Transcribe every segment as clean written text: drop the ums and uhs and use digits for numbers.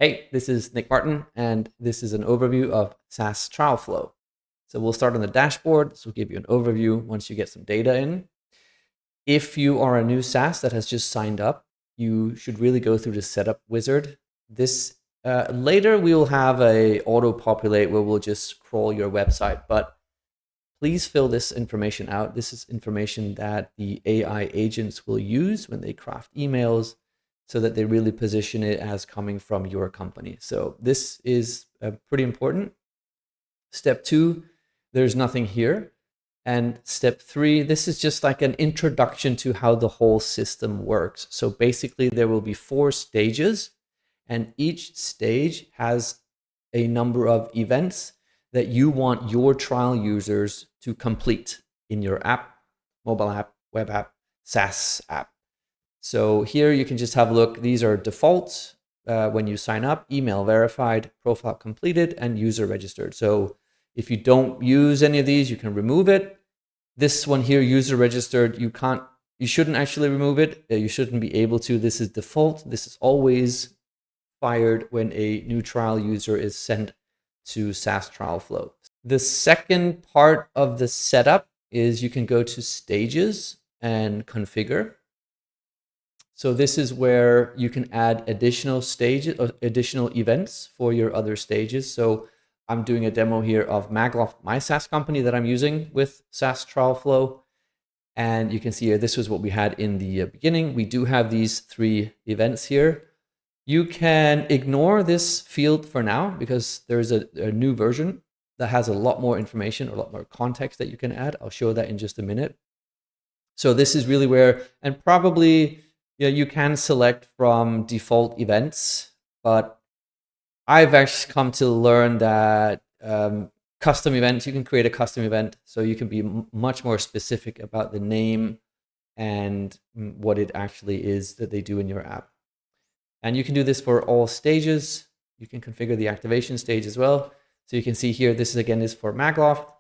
Hey, this is Nick Martin, and this is an overview of SaaS trial flow. So we'll start on the dashboard. This will give you an overview once you get some data in. If you are a new SaaS that has just signed up, you should really go through the setup wizard. This later we will have a auto populate where we'll just crawl your website, but please fill this information out. This is information that the AI agents will use when they craft emails so that they really position it as coming from your company. So this is pretty important. Step 2, there's nothing here. And step 3, this is just like an introduction to how the whole system works. So basically there will be 4 stages, and each stage has a number of events that you want your trial users to complete in your app, mobile app, web app, SaaS app. So here you can just have a look. These are defaults when you sign up: email verified, profile completed, and user registered. So if you don't use any of these, you can remove it. This one here, user registered, you shouldn't actually remove it. You shouldn't be able to. This is default. This is always fired when a new trial user is sent to SaaS trial flow. The second part of the setup is you can go to stages and configure. So this is where you can add additional stages or additional events for your other stages. So I'm doing a demo here of Magloft, my SaaS company that I'm using with SaaS trial flow. And you can see here, this was what we had in the beginning. We do have these 3 events here. You can ignore this field for now because there's a new version that has a lot more information, or a lot more context that you can add. I'll show that in just a minute. So this is really where, and probably you can select from default events, but I've actually come to learn that custom events, you can create a custom event, so you can be much more specific about the name and what it actually is that they do in your app. And you can do this for all stages. You can configure the activation stage as well. So you can see here, this is again is for Magloft.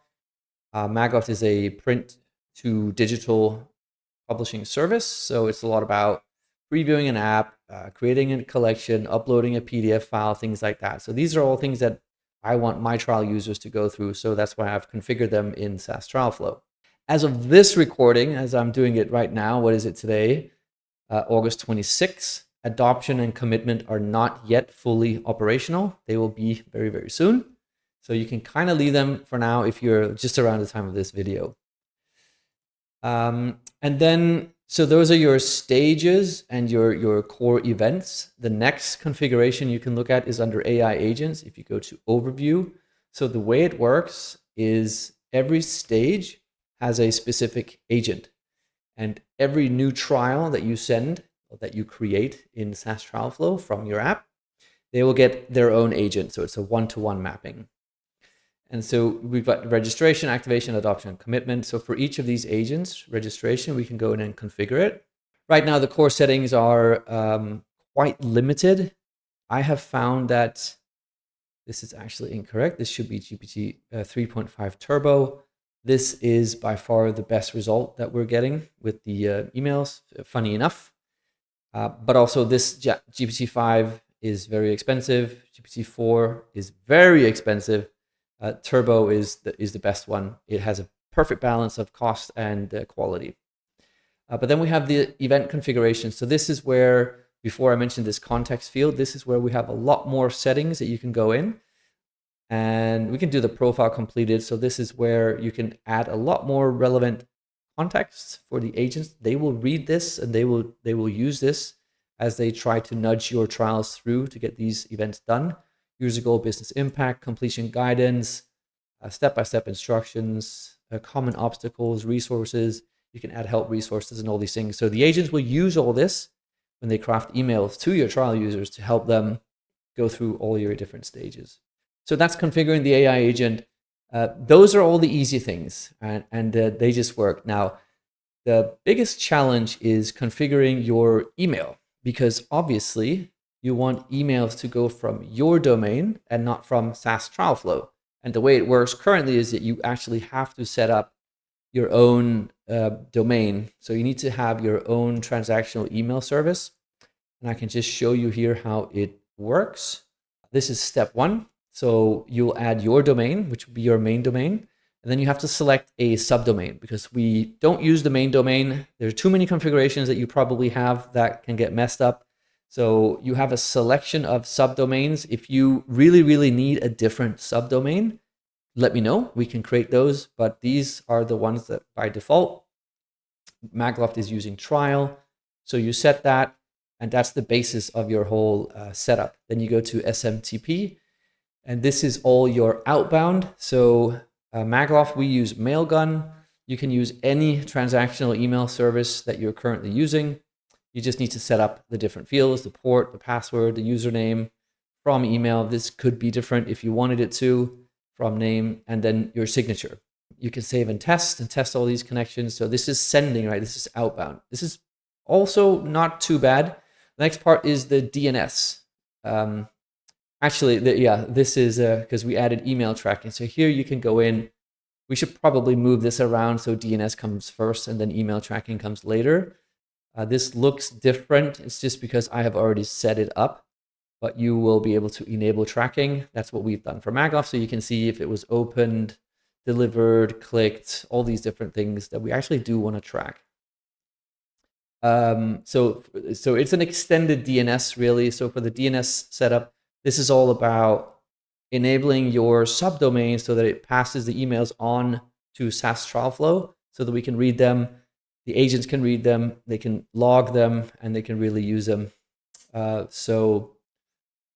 Magloft is a print to digital publishing service. So it's a lot about previewing an app, creating a collection, uploading a PDF file, things like that. So these are all things that I want my trial users to go through. So that's why I've configured them in SaaS trial flow. As of this recording, as I'm doing it right now, what is it today? August 26th. Adoption and commitment are not yet fully operational. They will be very, very soon. So you can kind of leave them for now if you're just around the time of this video. And then, so those are your stages and your core events. The next configuration you can look at is under AI agents. If you go to overview, so the way it works is every stage has a specific agent, and every new trial that you send, that you create in SaaS trial flow from your app, they will get their own agent. So it's a one-to-one mapping. And so we've got registration, activation, adoption, and commitment. So for each of these agents, registration, we can go in and configure it. Right now, the core settings are quite limited. I have found that this is actually incorrect. This should be GPT 3.5 Turbo. This is by far the best result that we're getting with the emails, funny enough. But also this GPT-5 is very expensive. GPT-4 is very expensive. Turbo is the best one. It has a perfect balance of cost and quality. But then we have the event configuration. So this is where, before I mentioned this context field, this is where we have a lot more settings that you can go in. And we can do the profile completed. So this is where you can add a lot more relevant context for the agents. They will read this and they will use this as they try to nudge your trials through to get these events done. User goal, business impact, completion guidance, step-by-step instructions, common obstacles, resources. You can add help resources and all these things. So the agents will use all this when they craft emails to your trial users to help them go through all your different stages. So that's configuring the AI agent. Those are all the easy things, and they just work. Now, the biggest challenge is configuring your email, because obviously you want emails to go from your domain and not from SaaS trial flow. And the way it works currently is that you actually have to set up your own domain. So you need to have your own transactional email service. And I can just show you here how it works. This is step one. So you'll add your domain, which will be your main domain. And then you have to select a subdomain because we don't use the main domain. There are too many configurations that you probably have that can get messed up. So you have a selection of subdomains. If you really, really need a different subdomain, let me know. We can create those, but these are the ones that by default, Magloft is using trial. So you set that, and that's the basis of your whole setup. Then you go to SMTP, and this is all your outbound. So Magloft, we use Mailgun. You can use any transactional email service that you're currently using. You just need to set up the different fields, the port, the password, the username from email. This could be different if you wanted it to, from name, and then your signature. You can save and test all these connections. So this is sending, right? This is outbound. This is also not too bad. The next part is the DNS. Actually, this is because we added email tracking. So here you can go in. We should probably move this around so DNS comes first and then email tracking comes later. This looks different. It's just because I have already set it up, but you will be able to enable tracking. That's what we've done for Magloft. So you can see if it was opened, delivered, clicked, all these different things that we actually do want to track. So it's an extended DNS really. So for the DNS setup, this is all about enabling your subdomain so that it passes the emails on to SaaS trial flow so that we can read them. The agents can read them, they can log them, and they can really use them. So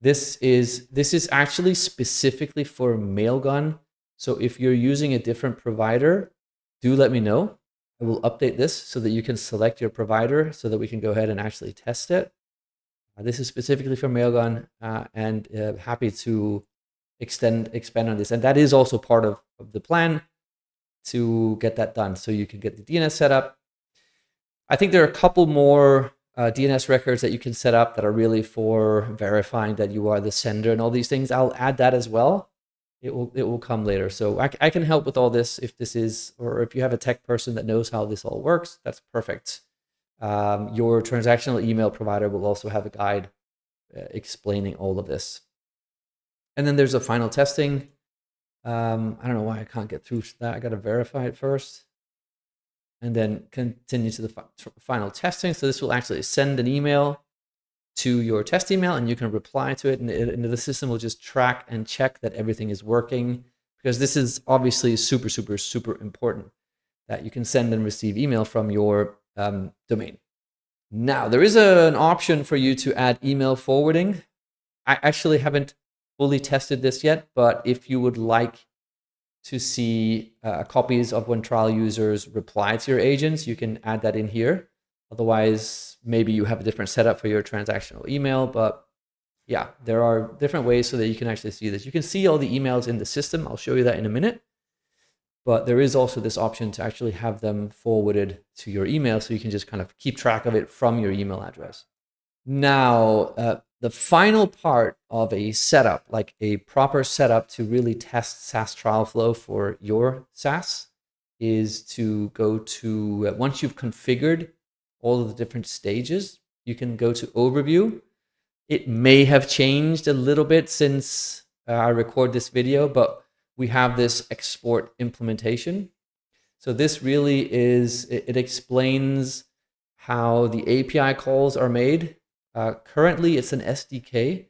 this is actually specifically for Mailgun. So if you're using a different provider, do let me know. I will update this so that you can select your provider so that we can go ahead and actually test it. This is specifically for Mailgun, and happy to expand on this. And that is also part of the plan to get that done. So you can get the DNS set up. I think there are a couple more DNS records that you can set up that are really for verifying that you are the sender and all these things. I'll add that as well. It will come later. So I can help with all this if this is, or if you have a tech person that knows how this all works, that's perfect. Your transactional email provider will also have a guide explaining all of this. And then there's a final testing. I don't know why I can't get through that. I got to verify it first. And then continue to the final testing. So this will actually send an email to your test email, and you can reply to it, and the system will just track and check that everything is working, because this is obviously super, super, super important that you can send and receive email from your domain. Now, there is an option for you to add email forwarding. I actually haven't fully tested this yet, but if you would like to see copies of when trial users reply to your agents, you can add that in here. Otherwise, maybe you have a different setup for your transactional email, but yeah, there are different ways so that you can actually see this. You can see all the emails in the system. I'll show you that in a minute. But there is also this option to actually have them forwarded to your email, so you can just kind of keep track of it from your email address. Now, the final part of a setup, like a proper setup to really test SaaS trial flow for your SaaS, is to go to, once you've configured all of the different stages, you can go to overview. It may have changed a little bit since I record this video, but we have this export implementation. So this really is, it explains how the API calls are made. Currently, it's an SDK.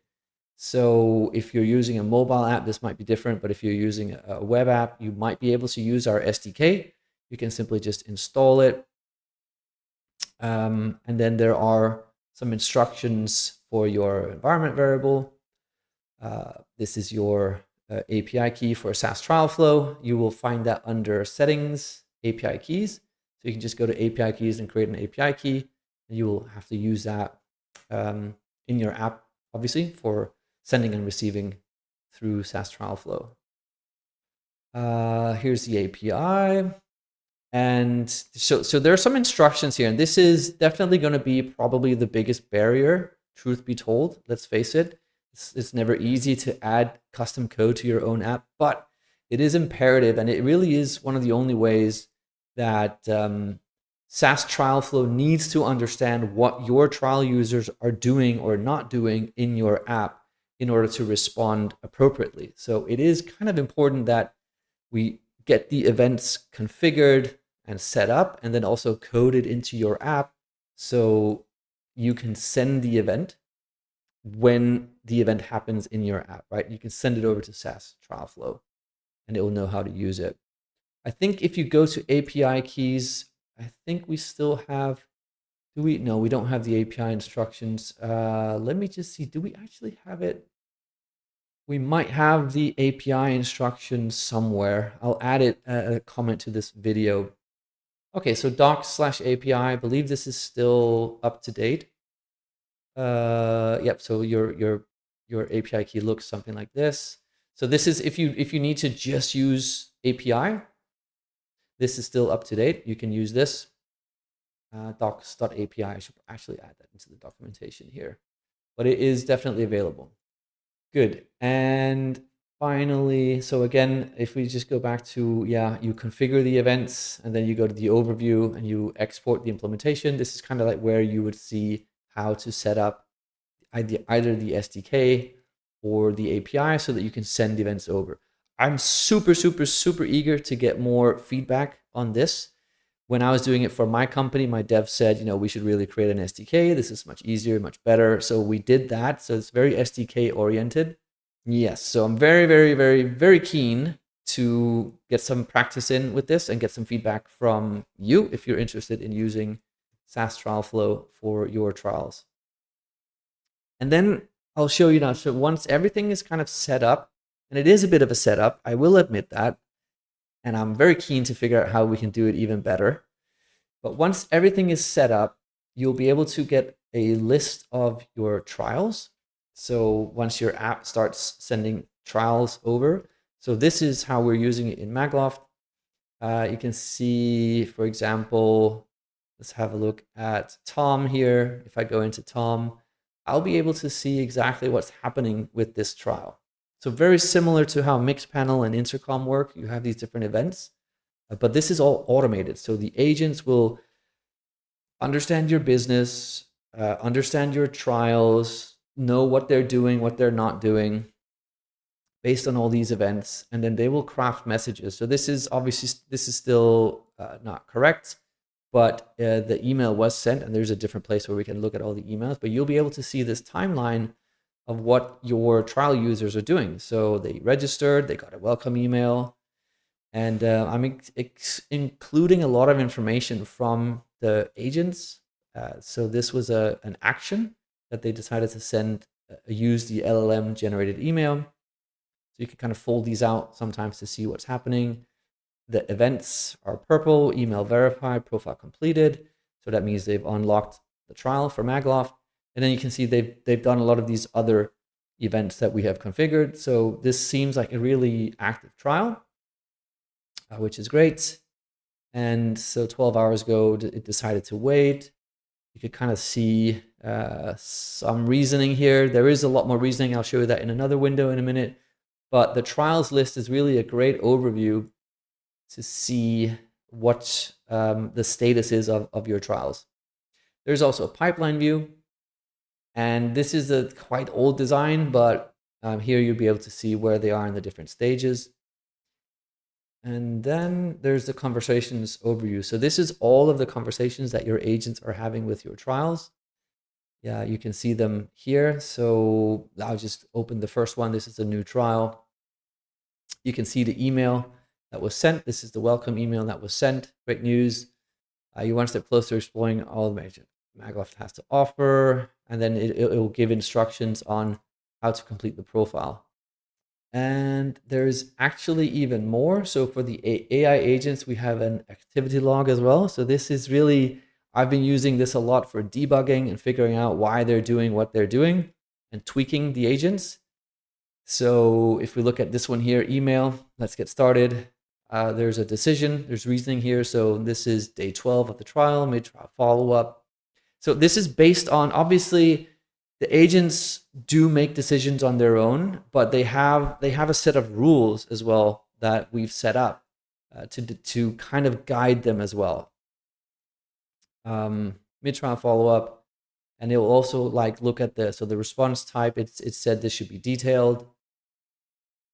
So if you're using a mobile app, this might be different, but if you're using a web app, you might be able to use our SDK. You can simply just install it. And then there are some instructions for your environment variable. This is your API key for SaaS trial flow. You will find that under settings, API keys. So you can just go to API keys and create an API key. And you will have to use that in your app, obviously, for sending and receiving through SaaS trial flow. Here's the API. And so there are some instructions here, and this is definitely going to be probably the biggest barrier, truth be told. Let's face it. It's never easy to add custom code to your own app, but it is imperative, and it really is one of the only ways that SaaS trial flow needs to understand what your trial users are doing or not doing in your app in order to respond appropriately. So it is kind of important that we get the events configured and set up and then also coded into your app so you can send the event when the event happens in your app, right? You can send it over to SaaS trial flow and it will know how to use it. I think if you go to API keys, I think we still have, do we? No, we don't have the API instructions. Let me just see, do we actually have it? We might have the API instructions somewhere. I'll add it a comment to this video. Okay, so docs/API, I believe this is still up to date. Yep, so your API key looks something like this. So this is if you need to just use API, this is still up to date. You can use this docs.api. I should actually add that into the documentation here, but it is definitely available. Good. And finally, so again, if we just go back to, you configure the events and then you go to the overview and you export the implementation. This is kind of like where you would see how to set up either the SDK or the API so that you can send events over. I'm super, super, super eager to get more feedback on this. When I was doing it for my company, my dev said, we should really create an SDK. This is much easier, much better. So we did that. So it's very SDK oriented. Yes. So I'm very, very, very, very keen to get some practice in with this and get some feedback from you if you're interested in using SaaS trial flow for your trials. And then I'll show you now. So once everything is kind of set up, and it is a bit of a setup, I will admit that, and I'm very keen to figure out how we can do it even better. But once everything is set up, you'll be able to get a list of your trials. So once your app starts sending trials over, so this is how we're using it in Magloft. You can see, for example, let's have a look at Tom here. If I go into Tom, I'll be able to see exactly what's happening with this trial. So very similar to how Mixpanel and Intercom work, you have these different events, but this is all automated. So the agents will understand your business, understand your trials, know what they're doing, what they're not doing based on all these events, and then they will craft messages. So this is obviously, this is still not correct, but the email was sent, and there's a different place where we can look at all the emails, but you'll be able to see this timeline of what your trial users are doing. So they registered, they got a welcome email, and I'm including a lot of information from the agents. So this was an action that they decided to send, use the LLM generated email. So you can kind of fold these out sometimes to see what's happening. The events are purple, email verified, profile completed. So that means they've unlocked the trial for Magloft. And then you can see they've done a lot of these other events that we have configured. So this seems like a really active trial, which is great. And so 12 hours ago, it decided to wait. You could kind of see some reasoning here. There is a lot more reasoning. I'll show you that in another window in a minute. But the trials list is really a great overview to see what the status is of your trials. There's also a pipeline view. And this is a quite old design, but here you'll be able to see where they are in the different stages. And then there's the conversations overview. So this is all of the conversations that your agents are having with your trials. Yeah, you can see them here. So I'll just open the first one. This is a new trial. You can see the email that was sent. This is the welcome email that was sent. Great news. You're one step closer to exploring all the major Magloft has to offer, and then it will give instructions on how to complete the profile. And there's actually even more. So for the AI agents, we have an activity log as well. So this is really, I've been using this a lot for debugging and figuring out why they're doing what they're doing and tweaking the agents. So if we look at this one here, email, let's get started. There's a decision, there's reasoning here. So this is day 12 of the trial, mid-trial follow-up. So this is based on, obviously, the agents do make decisions on their own, but they have a set of rules as well that we've set up to kind of guide them as well. Mid-trial follow-up. And it will also like look at the response type. It said this should be detailed.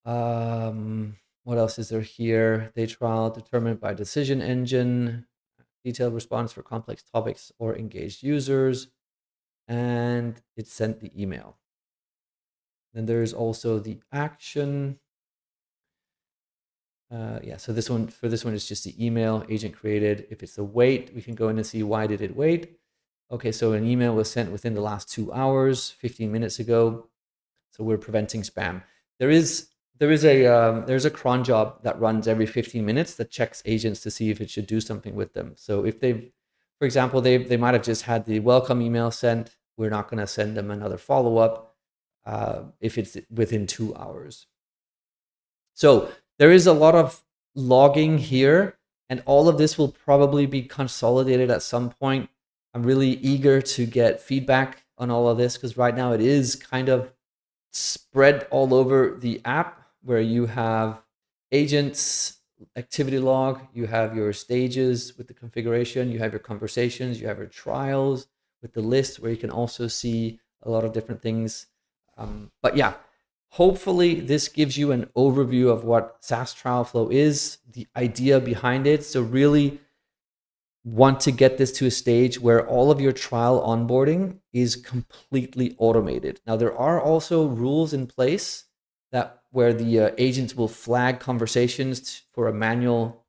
What else is there here? Day trial determined by decision engine, detailed response for complex topics or engaged users, and it sent the email. Then there's also the action. Yeah, so this one, it's just the email agent created. If it's a wait, we can go in and see why did it wait. Okay, so an email was sent within the last 2 hours, 15 minutes ago. So we're preventing spam. There's a cron job that runs every 15 minutes that checks agents to see if it should do something with them. So if for example, they might have just had the welcome email sent, we're not going to send them another follow-up if it's within 2 hours. So there is a lot of logging here, and all of this will probably be consolidated at some point. I'm really eager to get feedback on all of this because right now it is kind of spread all over the app, where you have agents, activity log, you have your stages with the configuration, you have your conversations, you have your trials with the list, where you can also see a lot of different things. But yeah, hopefully this gives you an overview of what SaaS trial flow is, the idea behind it. So really want to get this to a stage where all of your trial onboarding is completely automated. Now, there are also rules in place that where the agents will flag conversations for a manual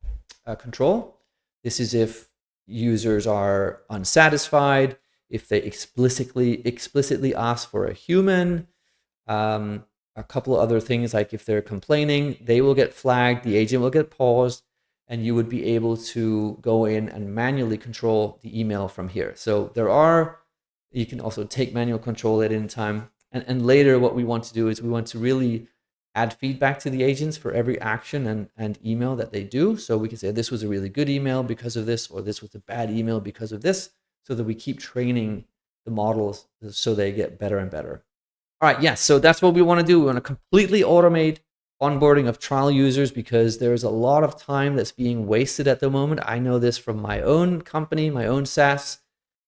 control. This is if users are unsatisfied, if they explicitly ask for a human, a couple of other things, like if they're complaining, they will get flagged, the agent will get paused, and you would be able to go in and manually control the email from here. So you can also take manual control at any time. And later what we want to do is we want to really add feedback to the agents for every action and email that they do. So we can say this was a really good email because of this, or this was a bad email because of this, so that we keep training the models so they get better and better. All right, yes, so that's what we want to do. We want to completely automate onboarding of trial users because there's a lot of time that's being wasted at the moment. I know this from my own company, my own SaaS.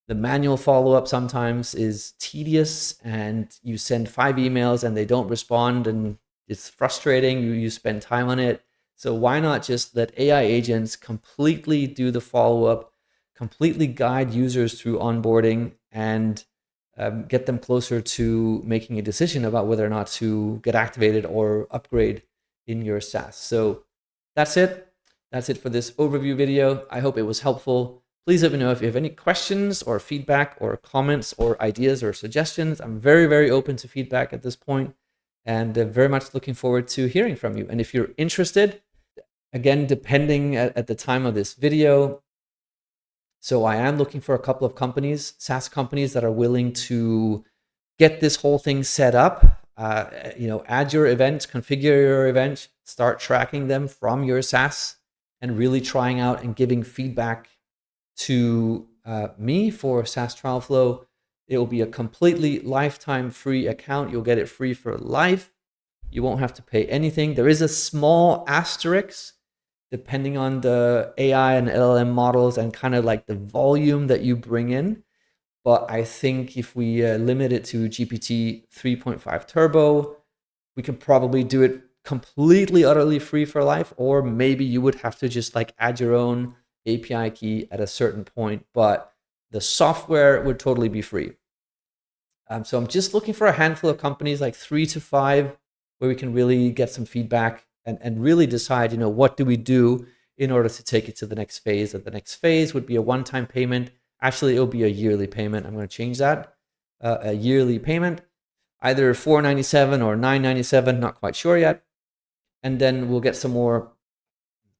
The manual follow-up sometimes is tedious, and you send 5 emails and they don't respond, and it's frustrating. You spend time on it. So why not just let AI agents completely do the follow-up, completely guide users through onboarding, and get them closer to making a decision about whether or not to get activated or upgrade in your SaaS. So that's it. That's it for this overview video. I hope it was helpful. Please let me know if you have any questions or feedback or comments or ideas or suggestions. I'm very, very open to feedback at this point, and very much looking forward to hearing from you. And if you're interested, again, depending at the time of this video, so I am looking for a couple of companies, SaaS companies, that are willing to get this whole thing set up. Add your event, configure your event, start tracking them from your SaaS, and really trying out and giving feedback to me for SaaS Trial Flow. It will be a completely lifetime free account. You'll get it free for life. You won't have to pay anything. There is a small asterisk depending on the AI and LLM models and kind of like the volume that you bring in. But I think if we limit it to GPT 3.5 Turbo, we could probably do it completely, utterly free for life. Or maybe you would have to just like add your own API key at a certain point, but the software would totally be free. So I'm just looking for a handful of companies, like 3 to 5, where we can really get some feedback and really decide, what do we do in order to take it to the next phase. And the next phase would be a one-time payment. Actually, it'll be a yearly payment. I'm going to change that. A yearly payment, either $497 or $997, not quite sure yet. And then we'll get some more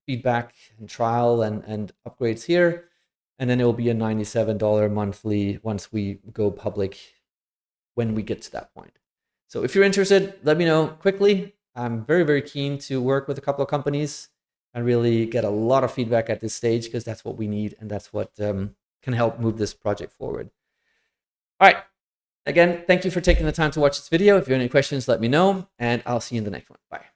feedback and trial and upgrades here. And then it will be a $97 monthly once we go public, when we get to that point. So if you're interested, let me know quickly. I'm very, very keen to work with a couple of companies and really get a lot of feedback at this stage, because that's what we need, and that's what can help move this project forward. All right. Again, thank you for taking the time to watch this video. If you have any questions, let me know, and I'll see you in the next one. Bye.